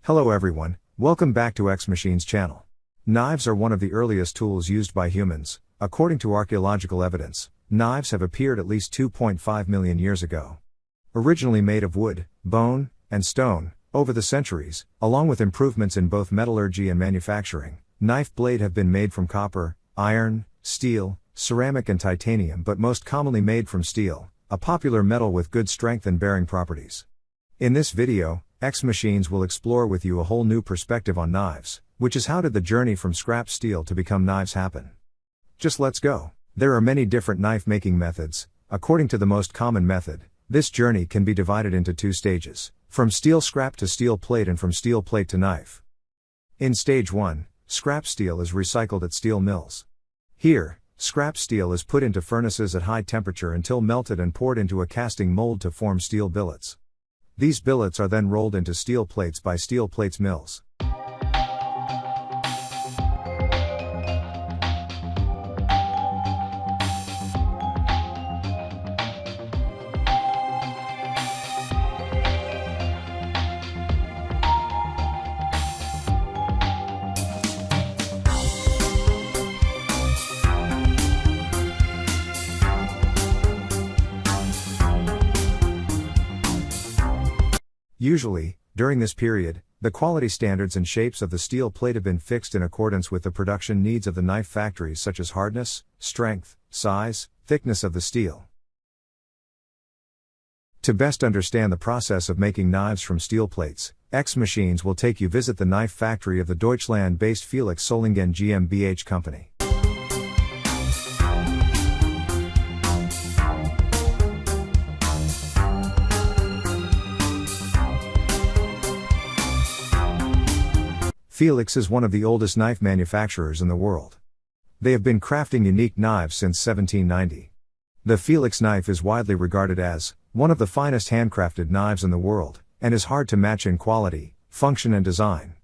Hello everyone, welcome back to X Machines channel. Knives are one of the earliest tools used by humans. According to archaeological evidence, knives have appeared at least 2.5 million years ago. Originally made of wood, bone, and stone, over the centuries, along with improvements in both metallurgy and manufacturing, knife blade have been made from copper, iron, steel, ceramic and titanium, but most commonly made from steel, a popular metal with good strength and bearing properties. In this video, X Machines will explore with you a whole new perspective on knives, which is how did the journey from scrap steel to become knives happen. Just let's go. There are many different knife making methods. According to the most common method, this journey can be divided into two stages, from steel scrap to steel plate and from steel plate to knife. In stage 1, scrap steel is recycled at steel mills. Here, scrap steel is put into furnaces at high temperature until melted and poured into a casting mold to form steel billets. These billets are then rolled into steel plates by steel plates mills. Usually, during this period, the quality standards and shapes of the steel plate have been fixed in accordance with the production needs of the knife factories, such as hardness, strength, size, thickness of the steel. To best understand the process of making knives from steel plates, X Machines will take you visit the knife factory of the Deutschland-based Felix Solingen GmbH company. Felix is one of the oldest knife manufacturers in the world. They have been crafting unique knives since 1790. The Felix knife is widely regarded as one of the finest handcrafted knives in the world, and is hard to match in quality, function and design.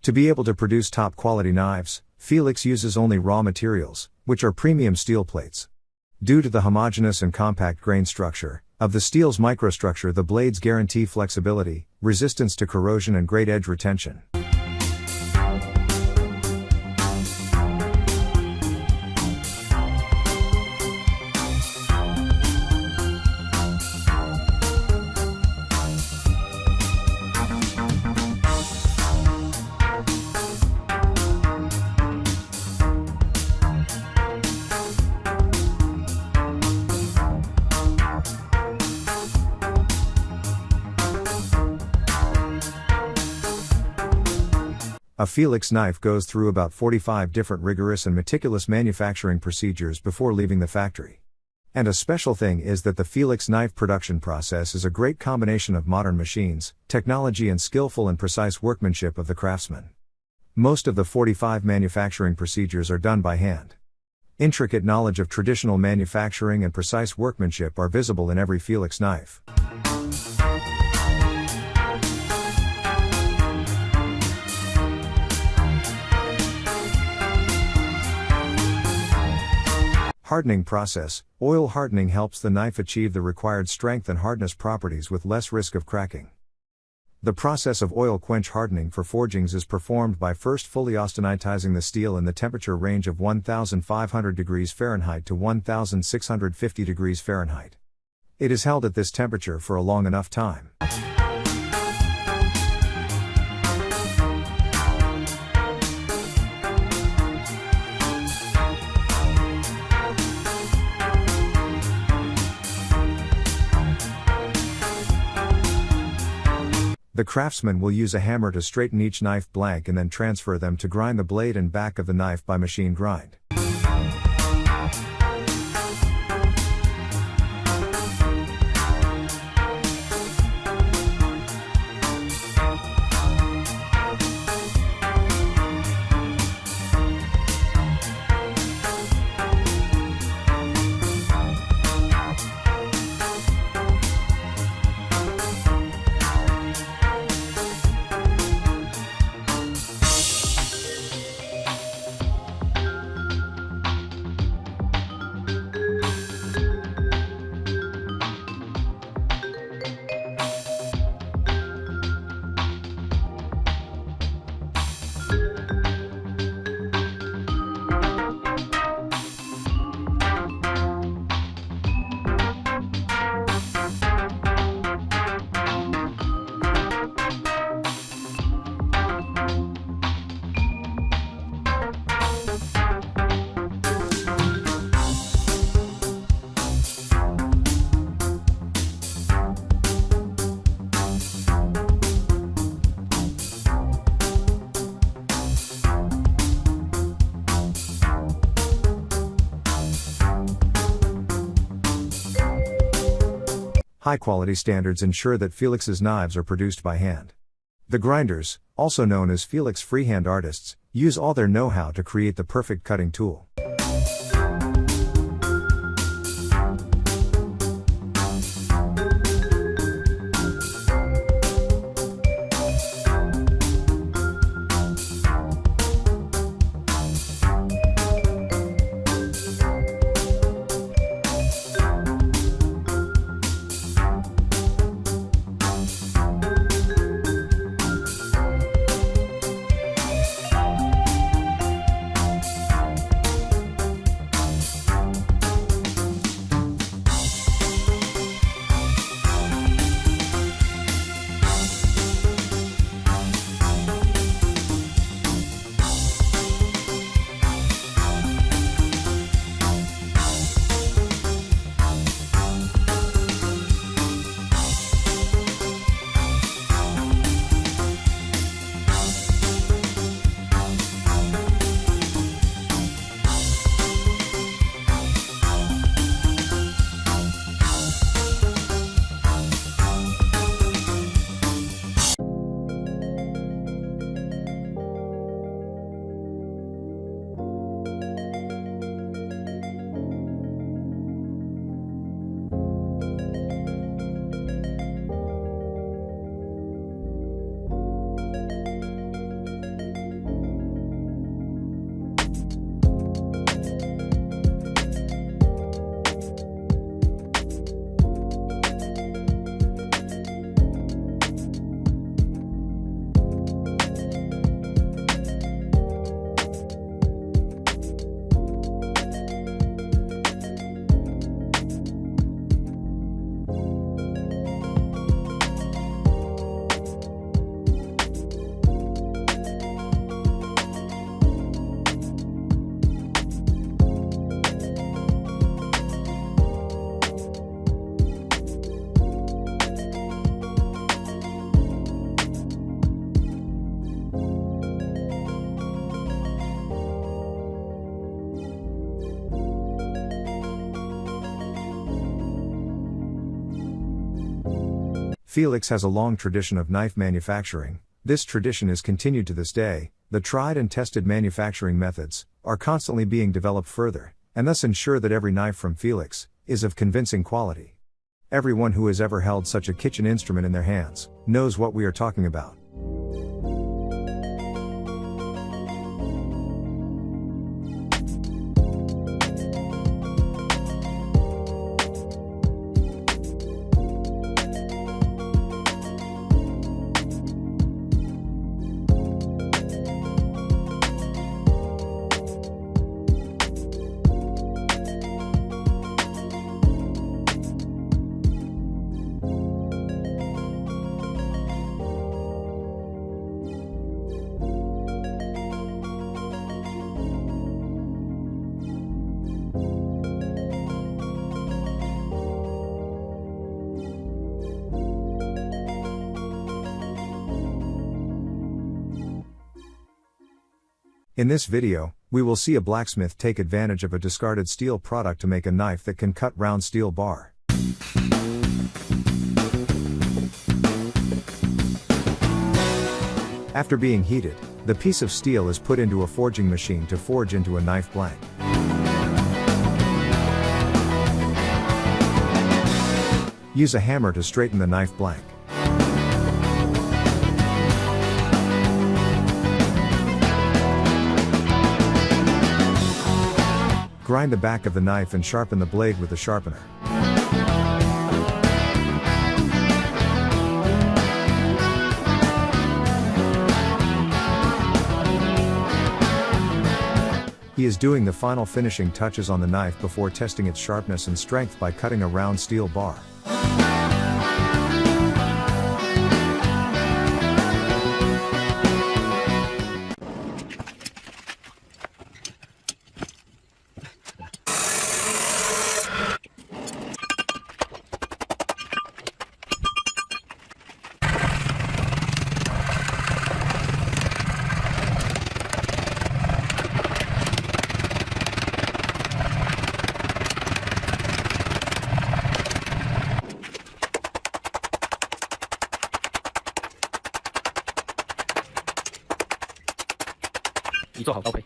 To be able to produce top quality knives, Felix uses only raw materials, which are premium steel plates. Due to the homogeneous and compact grain structure of the steel's microstructure, the blades guarantee flexibility, resistance to corrosion and great edge retention. A Felix knife goes through about 45 different rigorous and meticulous manufacturing procedures before leaving the factory. And a special thing is that the Felix knife production process is a great combination of modern machines, technology and skillful and precise workmanship of the craftsman. Most of the 45 manufacturing procedures are done by hand. Intricate knowledge of traditional manufacturing and precise workmanship are visible in every Felix knife. Hardening process. Oil hardening helps the knife achieve the required strength and hardness properties with less risk of cracking. The process of oil quench hardening for forgings is performed by first fully austenitizing the steel in the temperature range of 1500 degrees Fahrenheit to 1650 degrees Fahrenheit. It is held at this temperature for a long enough time. The craftsman will use a hammer to straighten each knife blank and then transfer them to grind the blade and back of the knife by machine grind. High-quality standards ensure that Felix's knives are produced by hand. The grinders, also known as Felix freehand artists, use all their know-how to create the perfect cutting tool. Felix has a long tradition of knife manufacturing. This tradition is continued to this day. The tried and tested manufacturing methods are constantly being developed further, and thus ensure that every knife from Felix is of convincing quality. Everyone who has ever held such a kitchen instrument in their hands knows what we are talking about. In this video, we will see a blacksmith take advantage of a discarded steel product to make a knife that can cut round steel bar. After being heated, the piece of steel is put into a forging machine to forge into a knife blank. Use a hammer to straighten the knife blank. Grind the back of the knife and sharpen the blade with the sharpener. He is doing the final finishing touches on the knife before testing its sharpness and strength by cutting a round steel bar. 已做好刀胚。